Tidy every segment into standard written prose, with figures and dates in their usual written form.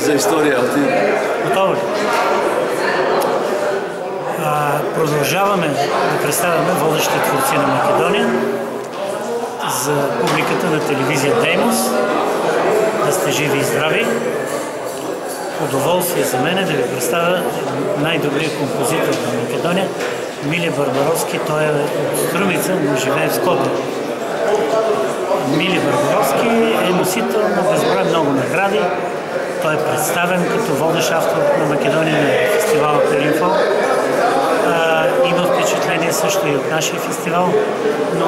за историја. Готово ли? Продължаваме да представяме водещи творци на Македония за публиката на телевизия Деймос. Да сте живи и здрави. Удоволствие за мен да ви представя най-добрият композитор на Македония, Миле Барбаровски. Той е от Струмица, но живее в Скопие. Миле Барбаровски е носител на безброй много награди. Той е представен като водещ автор на Македония на фестивала Пелинфол. Има впечатление също и от нашия фестивал, но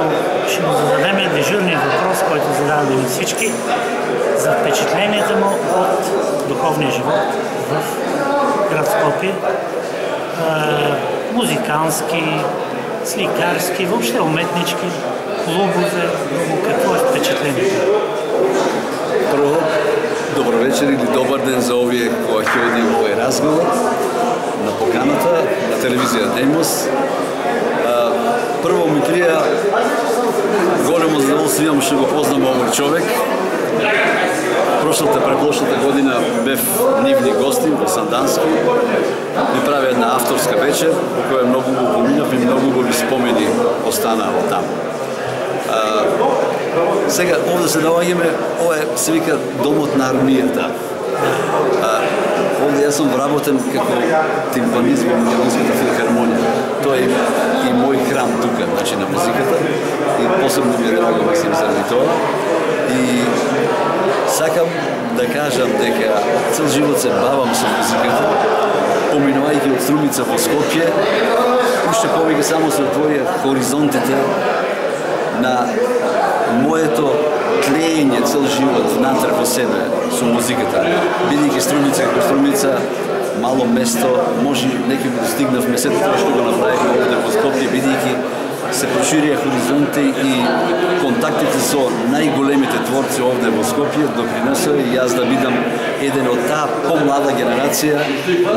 ще му зададем дежурния въпрос, който задаваме на всички, за впечатленията му от духовния живот в град Скопие. Музикански, сликарски, въобще уметнички, клубове, какво е впечатлението? Прво, добро вечер или добар ден за овие кои ќе оди овој разговор на поканата на телевизија Деймос. Прво ми крија големо задоволство имам што го познам овој човек. Препрошлата година бев нивни гости во Сандански. Ми прави една авторска вечер, во која многу го поминав и многу го спомени останаа од таму. Сега, овде се наоѓаме, ова е, се вика, домот на армијата. Овде јас сум вработен како тимпанист во Македонската филхармонија. Тоа е и мој храм тука, значи на музиката. И посебно ми е драго, мислим, заради тоа. И сакам да кажам дека цел живот се бавам со музиката, поминувајќи од Струмица во Скопје, уште повеќе само се отворија хоризонтите на моето тлење цел живот внатре во себе со музиката. Бидејќи Струмица како Струмица, мало место, може некој да стигнавме сето тоа што го направивме овде во Скопје, бидејќи се проширија хоризонти и контактите со најголемите творци овде во Скопје допринесоа и јас да бидам еден од таа помлада генерација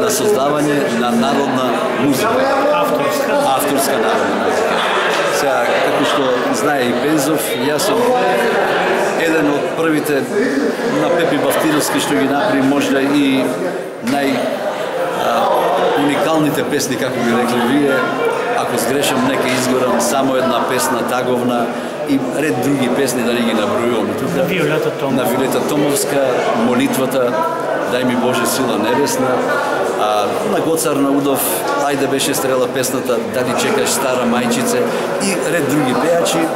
на создавање на народна музика. Авторска народна музика. Сега, како што знае и Бензов, јас сум еден од првите на Пепи Бафтировски што ги направи можда и уникалните песни, како ги рекли вие. Ако сгрешам, нека изгорам, само една песна, Таговна и ред други песни, да не ги набројувам. На Виолета Томовска, Молитвата, Дај ми Боже сила небесна, на Гоцар Наудов, Ајде беше стрела песната, Дали чекаш стара мајчице и ред други пејачи.